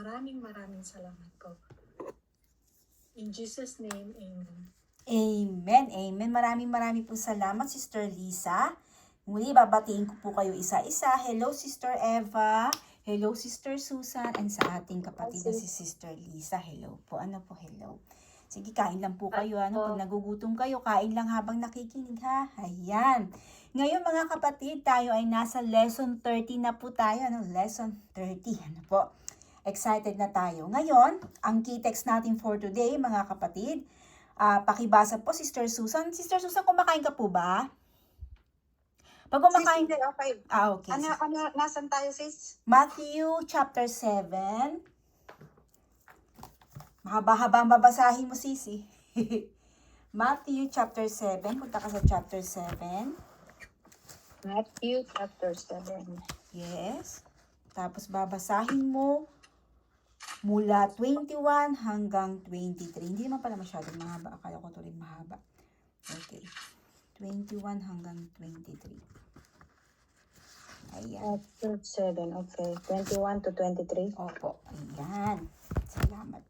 maraming salamat po. In Jesus' name, Amen. Amen, amen. Maraming po salamat, Sister Lisa. Muli, babatiin ko po kayo isa-isa. Hello, Sister Eva. Hello, Sister Susan. And sa ating kapatid na si Sister Lisa. Hello po. Ano po, hello. Sige, kain lang po kayo. Pag nagugutom kayo, kain lang habang nakikinig, ha? Ayan. Ngayon, mga kapatid, tayo ay nasa lesson 30 na po tayo. Lesson 30. Ano po? Excited na tayo. Ngayon, ang key text natin for today, mga kapatid, pakibasa po, Sister Susan. Sister Susan, kumakain ka po ba? Pag kumakain... Sis, okay. Okay. Nasan tayo, sis? Matthew chapter 7. Mahaba-haba ang babasahin mo, sisi. Matthew chapter 7. Punta ka sa chapter 7. Matthew chapter 7. Yes. Tapos babasahin mo mula 21 hanggang 23. Hindi naman pala masyadong mahaba. Akala ko ito rin mahaba. Okay. 21 hanggang 23. Ayan. Chapter 7, okay. 21 to 23. Opo. Ayan. Salamat.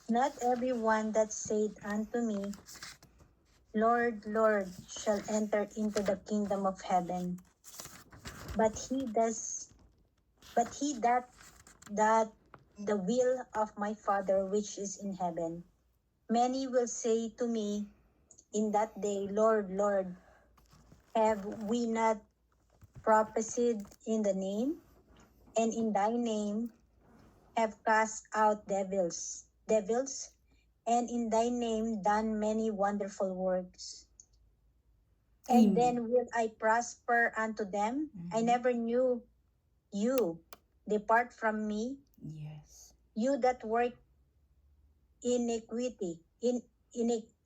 Not everyone that said unto me, Lord, Lord, shall enter into the kingdom of heaven, but he that the will of my Father which is in heaven. Many will say to me in that day, Lord, Lord, have we not prophesied in the name, and in thy name have cast out devils, and in thy name done many wonderful works? And then will I prosper unto them? I never knew you. Depart from me, Yes. you that work iniquity.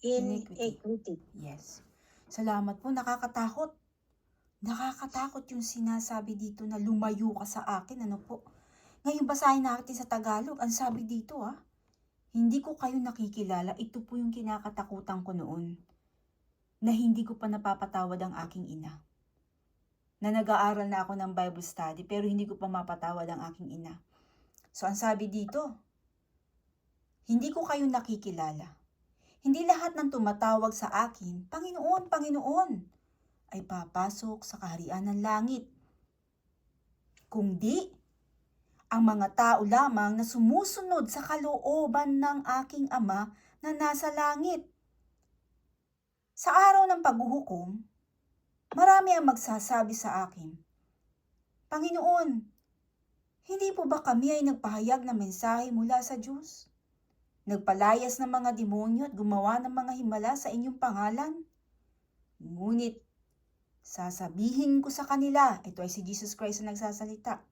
Iniquity. Yes. Salamat po. Nakakatakot. Nakakatakot yung sinasabi dito na lumayo ka sa akin. Ano po? Ngayon basahin natin sa Tagalog. Ang sabi dito hindi ko kayo nakikilala. Ito po yung kinakatakutan ko noon. Na hindi ko pa napapatawad ang aking ina. Na nag-aaral na ako ng Bible study pero hindi ko pa mapatawad ang aking ina. So ang sabi dito, hindi ko kayo nakikilala. Hindi lahat ng tumatawag sa akin, Panginoon, Panginoon, ay papasok sa kaharian ng langit. Kundi, ang mga tao lamang na sumusunod sa kalooban ng aking Ama na nasa langit. Sa araw ng paghuhukom, marami ang magsasabi sa akin, Panginoon, hindi po ba kami ay nagpahayag ng mensahe mula sa Diyos? Nagpalayas ng mga demonyo at gumawa ng mga himala sa inyong pangalan? Ngunit, sasabihin ko sa kanila, ito ay si Jesus Christ na nagsasalita,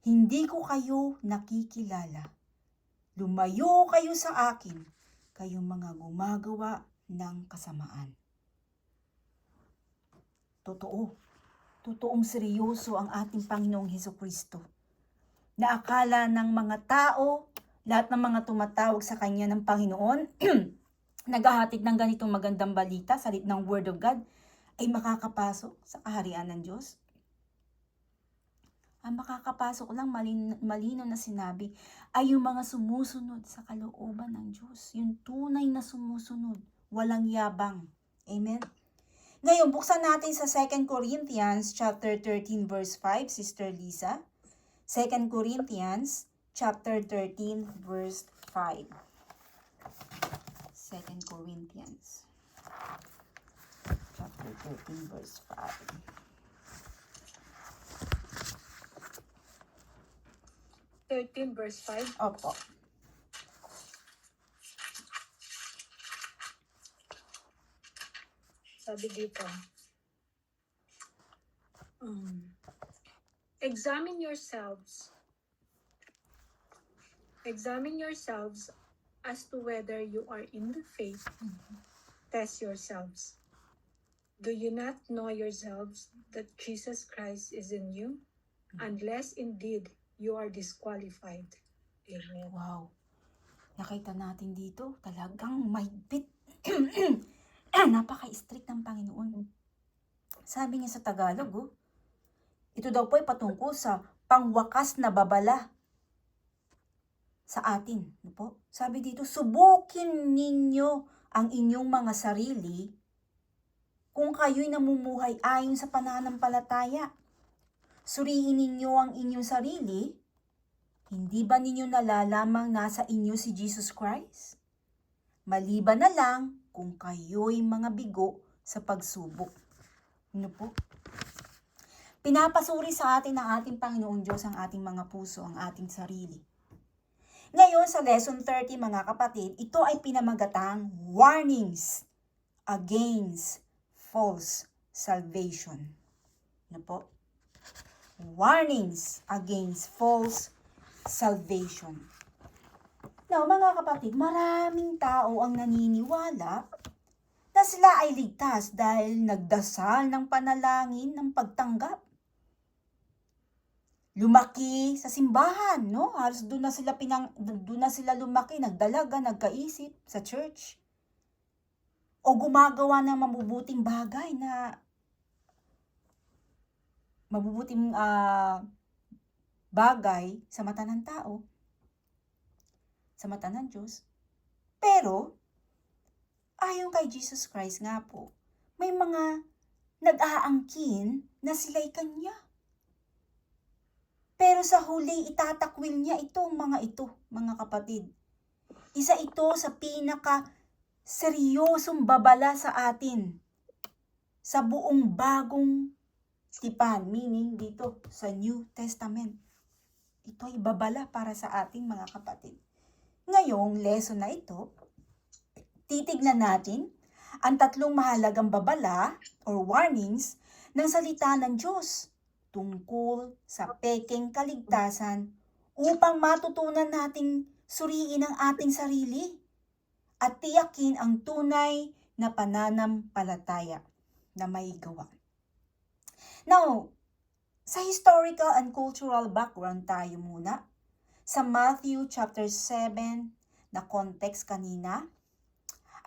hindi ko kayo nakikilala. Lumayo kayo sa akin, kayong mga gumagawa ng kasamaan. Totoo. Totoong seryoso ang ating Panginoong Hesukristo. Na akala ng mga tao, lahat ng mga tumatawag sa Kanya ng Panginoon, naghahatid ng ganitong magandang balita, salit ng Word of God, ay makakapasok sa kaharian ng Diyos. Ang makakapasok lang, malino na sinabi, ay yung mga sumusunod sa kalooban ng Diyos. Yung tunay na sumusunod, walang yabang. Amen? Ngayon, buksan natin sa 2 Corinthians chapter 13 verse 5, Sister Lisa. 2 Corinthians chapter 13 verse 5. 2 Corinthians chapter 13 verse 5. 13 verse 5. Opo. Sabi dito, Examine yourselves as to whether you are in the faith. Test yourselves. Do you not know yourselves that Jesus Christ is in you? Unless indeed you are disqualified. Amen. Wow. Nakita natin dito, talagang mahigpit. Napaka-strict ng Panginoon. Sabi niya sa Tagalog, Ito daw po ay patungkol sa pangwakas na babala sa atin. Ano po? Sabi dito, subukin ninyo ang inyong mga sarili kung kayo'y namumuhay ayon sa pananampalataya. Suriin ninyo ang inyong sarili. Hindi ba ninyo nalalamang nasa inyo si Jesus Christ? Maliban na lang kung kayo'y mga bigo sa pagsubok. Ano po? Pinapasuri sa atin ng ating Panginoong Diyos ang ating mga puso, ang ating sarili. Ngayon sa lesson 30 mga kapatid, ito ay pinamagatang warnings against false salvation. Ano po? Warnings against false salvation. Now, mga kapatid, maraming tao ang naniniwala na sila ay ligtas dahil nagdasal ng panalangin ng pagtanggap. Lumaki sa simbahan, no? Halos doon na sila lumaki, nagdalaga, nagkaisip sa church. O gumagawa ng mabubuting bagay na bagay sa mata ng tao, sa mata ng Diyos. Pero, ayon kay Jesus Christ nga po, may mga nag-aangkin na sila'y Kanya. Pero sa huli, itatakwil niya mga kapatid. Isa ito sa pinaka-seryosong babala sa atin sa buong bagong tipan, meaning dito sa New Testament. Ito ay babala para sa ating mga kapatid. Ngayong lesson na ito, titignan natin ang tatlong mahalagang babala or warnings ng salita ng Diyos tungkol sa pekeng kaligtasan upang matutunan nating suriin ang ating sarili at tiyakin ang tunay na pananampalataya na may gawa. Now, sa historical and cultural background tayo muna. Sa Matthew chapter 7 na context kanina,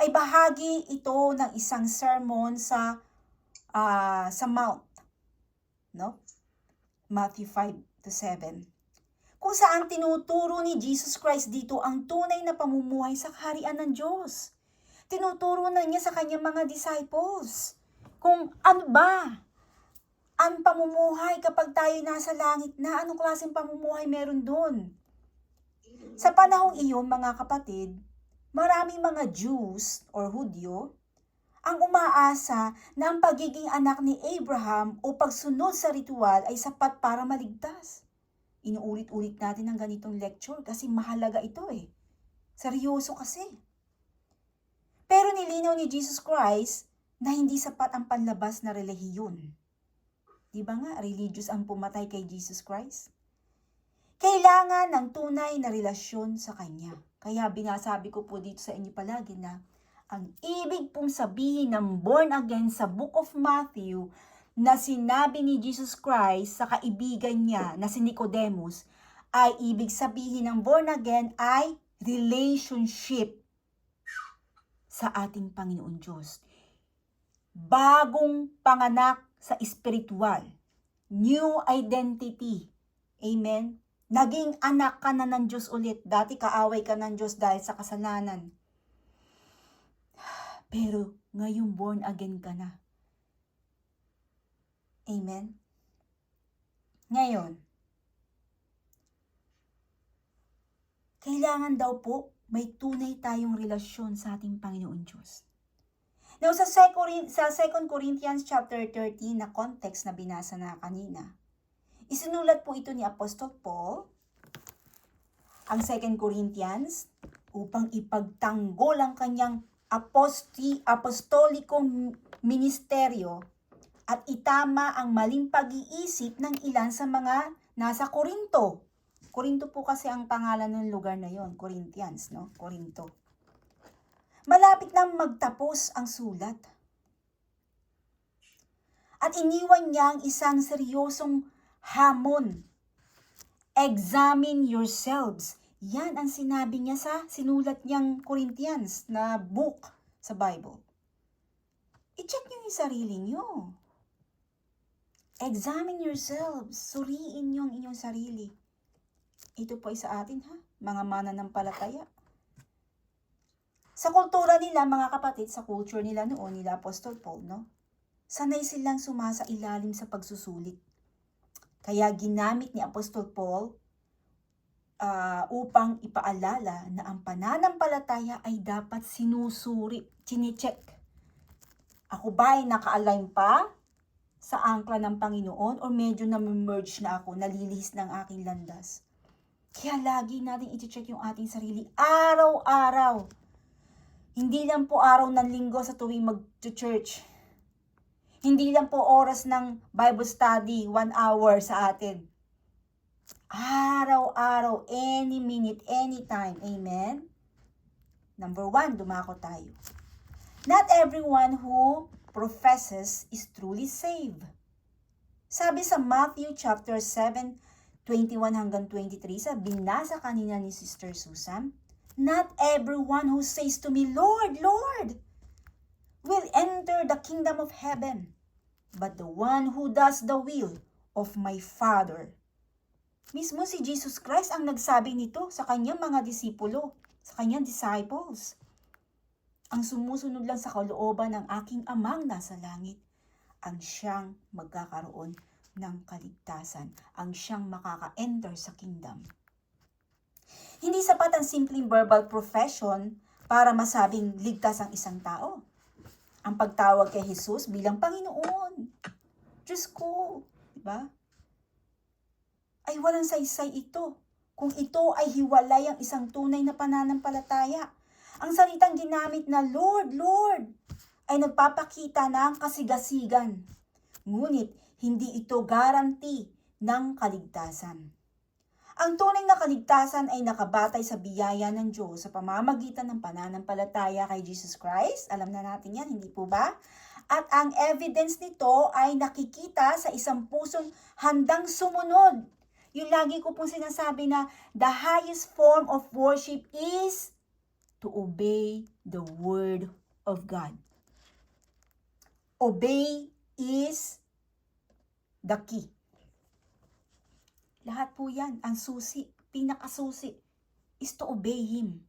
ay bahagi ito ng isang sermon sa Mount, no? Matthew 5-7. Kung saan tinuturo ni Jesus Christ dito ang tunay na pamumuhay sa kaharian ng Diyos. Tinuturo na niya sa kanyang mga disciples kung ano ba ang pamumuhay kapag tayo nasa langit na, anong klaseng pamumuhay meron doon. Sa panahong iyon, mga kapatid, maraming mga Jews or Hudyo ang umaasa na ang pagiging anak ni Abraham o pagsunod sa ritual ay sapat para maligtas. Inuulit-ulit natin ang ganitong lecture kasi mahalaga ito eh. Seryoso kasi. Pero nilinaw ni Jesus Christ na hindi sapat ang panlabas na relihiyon. Di ba nga, religious ang pumatay kay Jesus Christ? Kailangan ng tunay na relasyon sa Kanya. Kaya binasabi ko po dito sa inyo palagi na ang ibig pong sabihin ng born again sa Book of Matthew na sinabi ni Jesus Christ sa kaibigan niya na si Nicodemus ay ibig sabihin ng born again ay relationship sa ating Panginoon Diyos. Bagong panganak sa espiritual. New identity. Amen? Naging anak ka na ng Diyos ulit. Dati kaaway ka ng Diyos dahil sa kasalanan. Pero ngayon born again ka na. Amen? Ngayon, kailangan daw po may tunay tayong relasyon sa ating Panginoon Diyos. Now, sa 2 Corinthians chapter 13 na context na binasa na kanina, isinulat po ito ni Apostol Paul, ang 2 Corinthians, upang ipagtanggol ang kanyang apostolikong ministeryo at itama ang maling pag-iisip ng ilan sa mga nasa Korinto. Korinto po kasi ang pangalan ng lugar na yon, Corinthians, no? Korinto. Malapit nang magtapos ang sulat. At iniwan niya ang isang seryosong hamon. Examine yourselves. Yan ang sinabi niya sa sinulat niyang Corinthians na book sa Bible. I-check niyo yung sarili niyo. Examine yourselves. Suriin niyo ang inyong sarili. Ito po ay sa atin ha, mga mananampalataya. Sa kultura nila, mga kapatid, sa culture nila noon, nila Apostol Paul, no? Sanay silang sumasa ilalim sa pagsusulit. Kaya ginamit ni Apostol Paul upang ipaalala na ang pananampalataya ay dapat sinusuri, chinecheck. Ako ba ay naka-align pa sa angkla ng Panginoon o medyo na-merge na ako, nalilihis ng aking landas? Kaya lagi natin i-check yung ating sarili araw-araw. Hindi lang po araw ng linggo sa tuwing mag-church. Hindi lang po oras ng Bible study, 1 hour sa atin. Araw-araw, any minute, anytime. Amen? Number 1, dumako tayo. Not everyone who professes is truly saved. Sabi sa Matthew chapter 7, 21 hanggang 23, sa binasa kanina ni Sister Susan, not everyone who says to me, Lord, Lord, will enter the kingdom of heaven, but the one who does the will of my Father. Mismo si Jesus Christ ang nagsabi nito sa kanyang mga disipulo, sa kanyang disciples. Ang sumusunod lang sa kalooban ng aking amang nasa langit, ang siyang magkakaroon ng kaligtasan, ang siyang makaka-enter sa kingdom. Hindi sapat ang simpleng verbal profession para masabing ligtas ang isang tao. Ang pagtawag kay Jesus bilang Panginoon, Diyos ko, diba? Ay walang saysay ito kung ito ay hiwalay ang isang tunay na pananampalataya. Ang salitang ginamit na Lord, Lord ay nagpapakita ng kasigasigan. Ngunit hindi ito guarantee ng kaligtasan. Ang tunay na kaligtasan ay nakabatay sa biyaya ng Diyos sa pamamagitan ng pananampalataya kay Jesus Christ. Alam na natin yan, hindi po ba? At ang evidence nito ay nakikita sa isang pusong handang sumunod. Yung lagi ko pong sinasabi na the highest form of worship is to obey the word of God. Obey is the key. Lahat po yan, ang susi, pinakasusi, is to obey Him.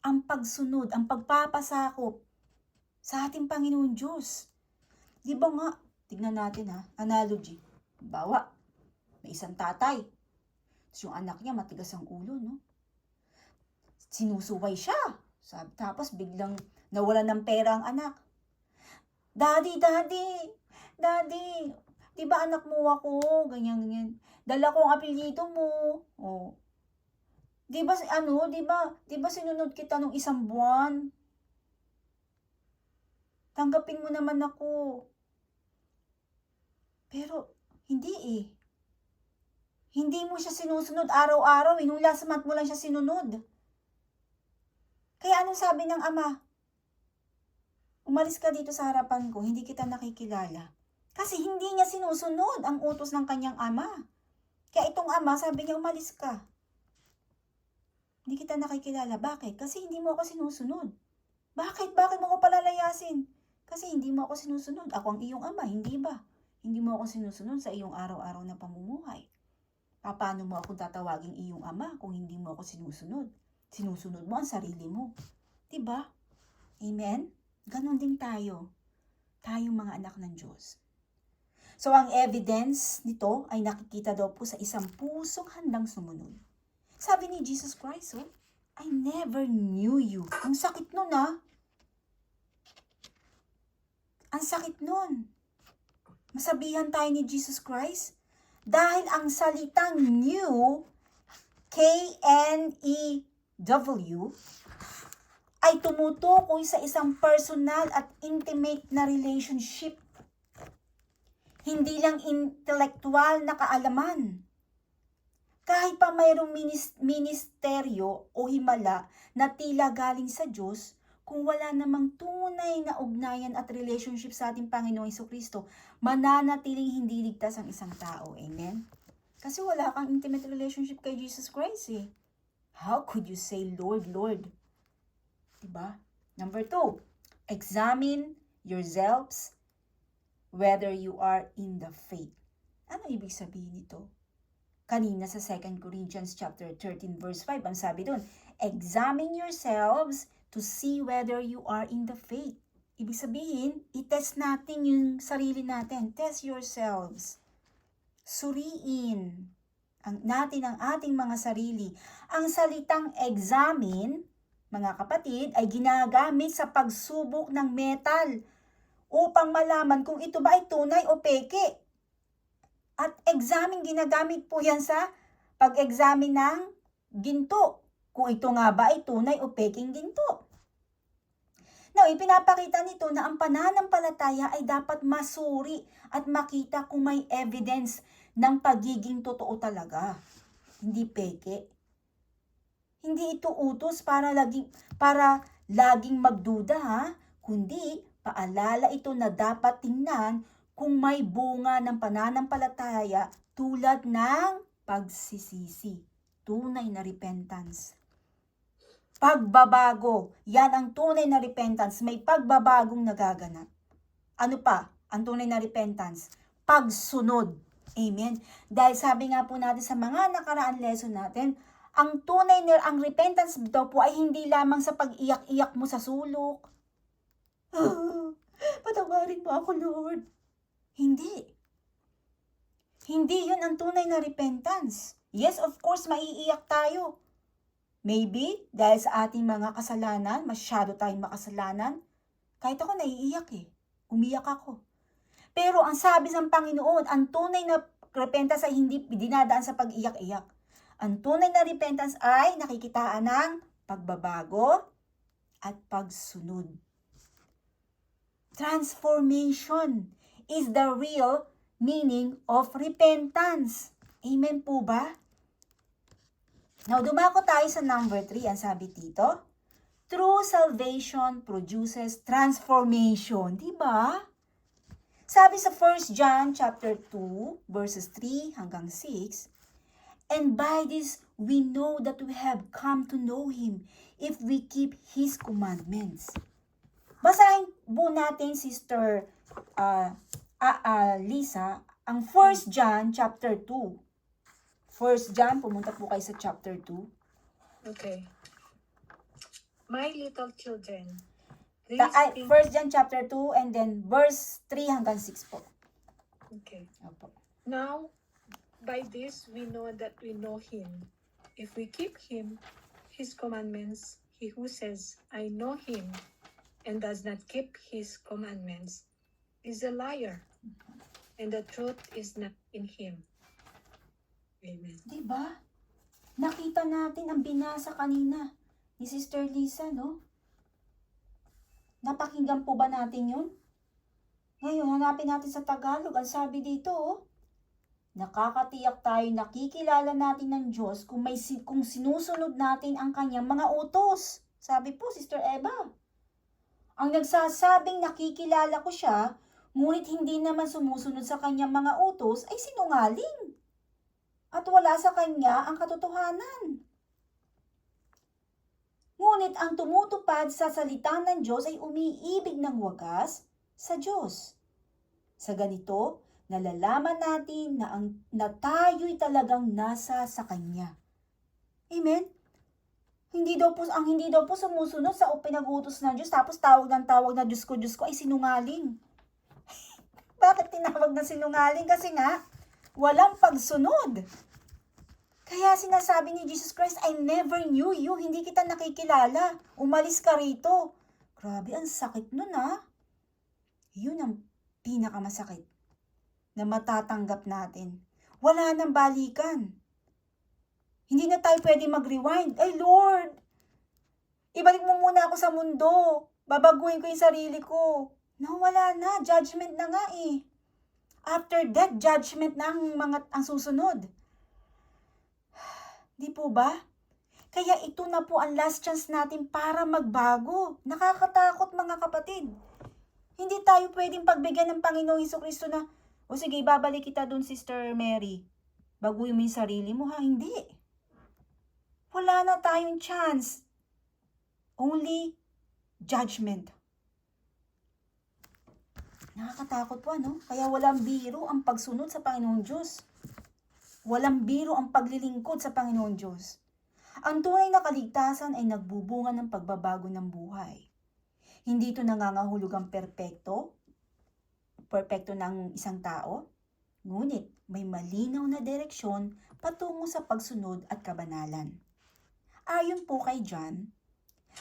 Ang pagsunod, ang pagpapasakop sa ating Panginoon Diyos. Di ba nga, tignan natin ha, analogy. Bawa, may isang tatay. Tapos yung anak niya, matigas ang ulo, no? Sinusuway siya. Tapos biglang nawalan ng pera ang anak. Daddy, di ba anak mo ako? Ganyan. Dala ko ang apelyido mo. Oh. Di ba sinunod kita nung 1 buwan? Tanggapin mo naman ako. Pero, hindi eh. Hindi mo siya sinusunod araw-araw. Nung last month mo lang siya sinunod. Kaya anong sabi ng ama? Umalis ka dito sa harapan ko, hindi kita nakikilala. Kasi hindi niya sinusunod ang utos ng kanyang ama. Kaya itong ama, sabi niya, umalis ka. Hindi kita nakikilala. Bakit? Kasi hindi mo ako sinusunod. Bakit? Bakit mo ako palalayasin? Kasi hindi mo ako sinusunod. Ako ang iyong ama, hindi ba? Hindi mo ako sinusunod sa iyong araw-araw na pamumuhay. Paano mo ako tatawaging iyong ama kung hindi mo ako sinusunod? Sinusunod mo ang sarili mo. Diba? Amen? Ganon din tayo. Tayong mga anak ng Diyos. So, ang evidence nito ay nakikita daw po sa isang pusong handang sumunod. Sabi ni Jesus Christ, I never knew you. Ang sakit nun, ah. Ang sakit nun. Masabihan tayo ni Jesus Christ. Dahil ang salitang knew, K-N-E-W, ay tumutukoy sa isang personal at intimate na relationship. Hindi lang intelektual na kaalaman. Kahit pa mayroong ministeryo o himala na tila galing sa Diyos, kung wala namang tunay na ugnayan at relationship sa ating Panginoong Jesucristo, mananatiling hindi ligtas ang isang tao. Amen? Kasi wala kang intimate relationship kay Jesus Christ eh. How could you say, Lord, Lord? Diba? Number 2, examine yourselves whether you are in the faith. Ano ibig sabihin nito? Kanina sa 2 Corinthians chapter 13 verse 5, ang sabi doon, examine yourselves to see whether you are in the faith. Ibig sabihin, i-test natin yung sarili natin. Test yourselves. Suriin natin ang ating mga sarili. Ang salitang examine, mga kapatid, ay ginagamit sa pagsubok ng metal upang malaman kung ito ba ay tunay o peke. At examine, ginagamit po yan sa pag-examine ng ginto. Kung ito nga ba ay tunay o peking ginto. Now, ipinapakita nito na ang pananampalataya ay dapat masuri at makita kung may evidence ng pagiging totoo talaga. Hindi peke. Hindi ito utos para laging magduda, ha? Kundi paalala ito na dapat tingnan kung may bunga ng pananampalataya tulad ng pagsisisi, tunay na repentance. Pagbabago, yan ang tunay na repentance, may pagbabagong nagaganap. Ano pa ang tunay na repentance? Pagsunod. Amen. Dahil sabi nga po natin sa mga nakaraan lesson natin, ang repentance daw po ay hindi lamang sa pag-iyak-iyak mo sa sulok. Patawarin mo ako, Lord. Hindi. Hindi yun ang tunay na repentance. Yes, of course, maiiyak tayo. Maybe, dahil sa ating mga kasalanan, masyado tayong makasalanan. Kahit ako naiiyak umiyak ako. Pero ang sabi ng Panginoon, ang tunay na repentance ay hindi dinadaan sa pag-iyak-iyak. Ang tunay na repentance ay nakikitaan ng pagbabago at pagsunod. Transformation is the real meaning of repentance. Amen po ba? Now, dumako tayo sa number 3. Ang sabi dito, true salvation produces transformation. Diba? Sabi sa 1 John chapter 2, verses 3 hanggang 6, and by this we know that we have come to know Him if we keep His commandments. Basahin po natin, Sister Lisa, ang 1 John chapter 2. 1 John, pumunta po kayo sa chapter 2. Okay. My little children, 1 these John chapter 2 and then verse 3 hanggang 6 po. Okay. Opo. Now, by this we know that we know Him. If we keep His commandments, he who says, I know Him, and does not keep His commandments, is a liar, and the truth is not in him. Amen. Diba? Nakita natin ang binasa kanina ni Sister Lisa, no? Napakinggan po ba natin yun? Ngayon, hanapin natin sa Tagalog. Ang sabi dito, nakakatiyak tayo, nakikilala natin ng Diyos kung sinusunod natin ang kanyang mga utos. Sabi po, Sister Eva. Ang nagsasabing nakikilala ko siya, ngunit hindi naman sumusunod sa kanyang mga utos, ay sinungaling. At wala sa kanya ang katotohanan. Ngunit ang tumutupad sa salita ng Diyos ay umiibig ng wagas sa Diyos. Sa ganito, nalalaman natin na tayo'y talagang nasa sa Kanya. Amen? Hindi daw po sumusunod sa pinag-utos ng Diyos, tapos tawag na Diyos ko ay sinungaling. Bakit tinawag na sinungaling? Kasi nga, walang pagsunod. Kaya sinasabi ni Jesus Christ, I never knew you. Hindi kita nakikilala. Umalis ka rito. Grabe, ang sakit nun Yun ang pinakamasakit na matatanggap natin. Wala nang balikan. Hindi na tayo pwede mag-rewind. Ay Lord, ibalik mo muna ako sa mundo. Babaguhin ko yung sarili ko. No, wala na. Judgment na nga After that, judgment na ang susunod. Di po ba? Kaya ito na po ang last chance natin para magbago. Nakakatakot mga kapatid. Hindi tayo pwedeng pagbigyan ng Panginoong Hesukristo na, o sige, babalik kita dun, Sister Mary. Baguhin mo yung sarili mo, Hindi. Wala na tayong chance. Only judgment. Nakakatakot po, ano? Kaya walang biro ang pagsunod sa Panginoon Diyos. Walang biro ang paglilingkod sa Panginoon Diyos. Ang tunay na kaligtasan ay nagbubunga ng pagbabago ng buhay. Hindi ito nangangahulugang perpekto ng isang tao, ngunit may malinaw na direksyon patungo sa pagsunod at kabanalan. Ayon po kay John,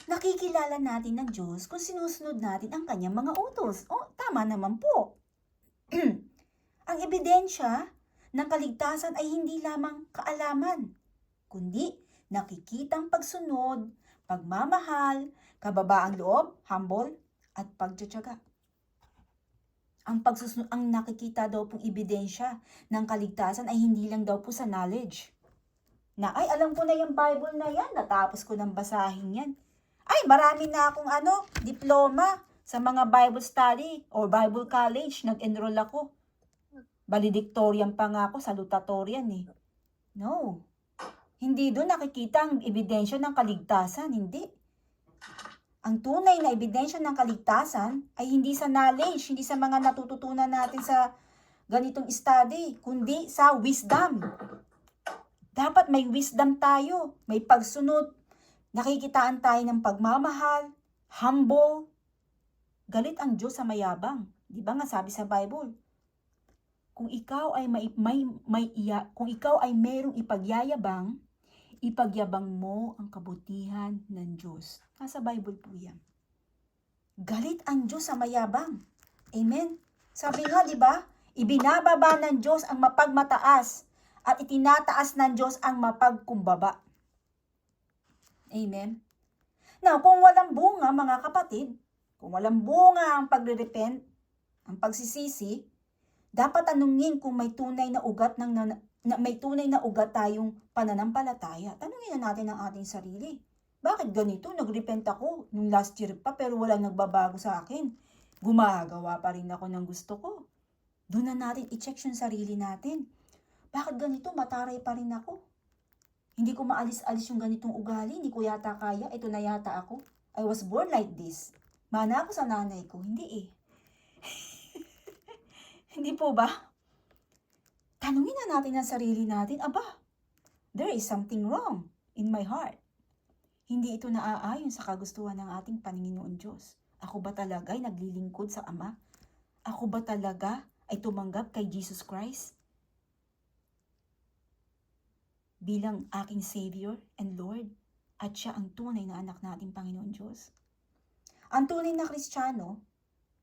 nakikilala natin ng Diyos kung sinusunod natin ang kanyang mga utos. Tama naman po. Ang ebidensya ng kaligtasan ay hindi lamang kaalaman, kundi nakikitang pagsunod, pagmamahal, kababaang loob, humble, at pagtitiyaga. Ang nakikita daw pong ebidensya ng kaligtasan ay hindi lang daw po sa knowledge. Alam ko na yung Bible na yan, natapos ko ng basahin yan. Marami na akong diploma sa mga Bible study or Bible college, nag-enroll ako. Valedictorian pa nga ako, salutatorian eh. No. Hindi doon nakikita ang ebidensya ng kaligtasan, hindi. Ang tunay na ebidensya ng kaligtasan ay hindi sa knowledge, hindi sa mga natututunan natin sa ganitong study, kundi sa wisdom. Dapat may wisdom tayo, may pagsunod, nakikitaan tayo ng pagmamahal, humble. Galit ang Diyos sa mayabang. Di ba nga sabi sa Bible? Kung ikaw ay kung ikaw ay mayroong ipagyayabang, ipagyabang mo ang kabutihan ng Diyos. Nasa Bible po yan. Galit ang Diyos sa mayabang. Amen? Sabi nga, di ba? Ibinababa ng Diyos ang mapagmataas at itinataas ng Diyos ang mapagkumbaba. Amen? Now, kung walang bunga, mga kapatid, kung walang bunga ang pagre-repent, ang pagsisisi, dapat tanungin kung may tunay na ugat tayong pananampalataya. Tanungin na natin ang ating sarili. Bakit ganito? Nag-repent ako nung last year pa pero walang nagbabago sa akin. Gumagawa pa rin ako ng gusto ko. Doon na natin i-check yung sarili natin. Bakit ganito? Mataray pa rin ako. Hindi ko maalis-alis yung ganitong ugali. Hindi ko yata kaya. Ito na yata ako. I was born like this. Mana ako sa nanay ko. Hindi eh. Hindi po ba? Tanungin na natin ang sarili natin, there is something wrong in my heart. Hindi ito naaayon sa kagustuhan ng ating Panginoon Diyos. Ako ba talaga ay naglilingkod sa Ama? Ako ba talaga ay tumanggap kay Jesus Christ bilang aking Savior and Lord? At siya ang tunay na anak nating Panginoon Diyos. Ang tunay na Kristiyano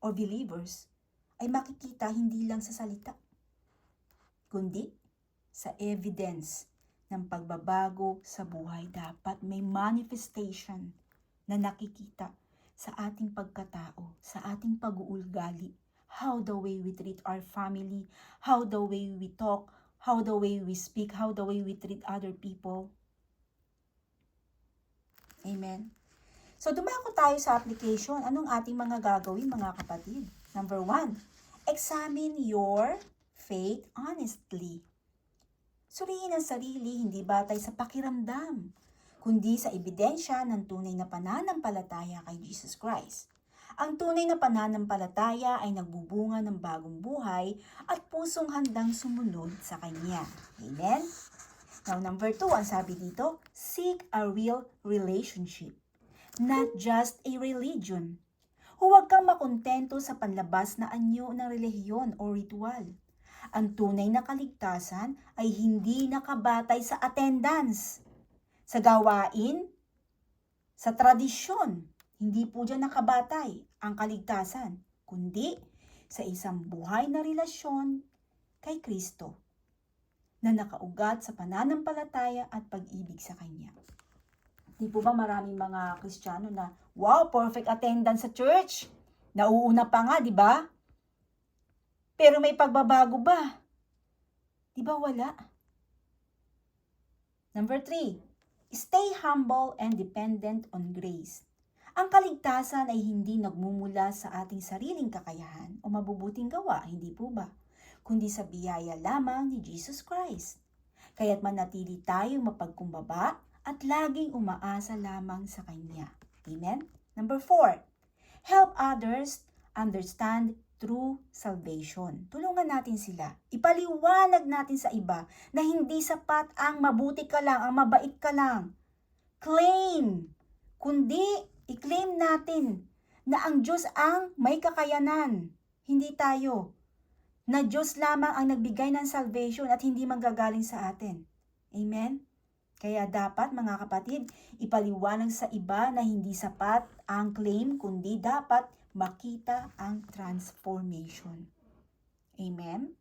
or believers ay makikita hindi lang sa salita, kundi sa evidence ng pagbabago sa buhay. Dapat may manifestation na nakikita sa ating pagkatao, sa ating pag-uugali, how the way we treat our family, how the way we talk, how the way we speak, how the way we treat other people. Amen. So, dumako tayo sa application. Anong ating mga gagawin, mga kapatid? Number 1, examine your faith honestly. Suriin ang sarili, hindi batay sa pakiramdam, kundi sa ebidensya ng tunay na pananampalataya kay Jesus Christ. Ang tunay na pananampalataya ay nagbubunga ng bagong buhay at pusong handang sumunod sa Kanya. Amen? Now, number 2, ang sabi dito, seek a real relationship, not just a religion. Huwag kang makontento sa panlabas na anyo ng relihiyon o ritual. Ang tunay na kaligtasan ay hindi nakabatay sa attendance, sa gawain, sa tradisyon. Hindi po dyan nakabatay ang kaligtasan, kundi sa isang buhay na relasyon kay Kristo na nakaugat sa pananampalataya at pag-ibig sa Kanya. Di po ba maraming mga Kristiyano na, wow, perfect attendance sa church. Nauuna pa nga, di ba? Pero may pagbabago ba? Di ba wala? Number 3, stay humble and dependent on grace. Ang kaligtasan ay hindi nagmumula sa ating sariling kakayahan o mabubuting gawa, hindi po ba? Kundi sa biyaya lamang ni Jesus Christ. Kaya't manatili tayong mapagkumbaba at laging umaasa lamang sa Kanya. Amen? Number 4, help others understand true salvation. Tulungan natin sila. Ipaliwanag natin sa iba na hindi sapat ang mabuti ka lang, ang mabait ka lang. Claim. Kundi, i-claim natin na ang Diyos ang may kakayanan. Hindi tayo. Na Diyos lamang ang nagbigay ng salvation at hindi manggagaling sa atin. Amen? Kaya dapat mga kapatid, ipaliwanag sa iba na hindi sapat ang claim, kundi dapat makita ang transformation. Amen?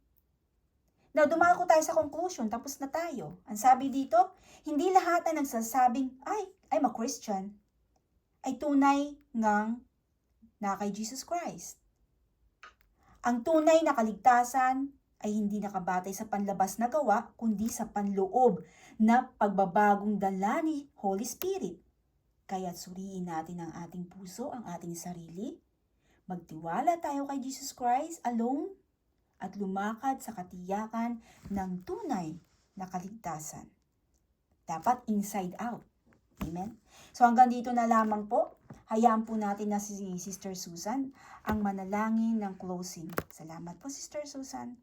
Now, dumako tayo sa conclusion. Tapos na tayo. Ang sabi dito, hindi lahat na nagsasabing, ay, I'm a Christian, ay tunay ngang na kay Jesus Christ. Ang tunay na kaligtasan ay hindi nakabatay sa panlabas na gawa, kundi sa panloob na pagbabagong dala ni Holy Spirit. Kaya suriin natin ang ating puso, ang ating sarili. Magtiwala tayo kay Jesus Christ alone at lumakad sa katiyakan ng tunay na kaligtasan. Dapat inside out. Amen? So hanggang dito na lamang po. Hayaan po natin na si Sister Susan ang manalangin ng closing. Salamat po, Sister Susan.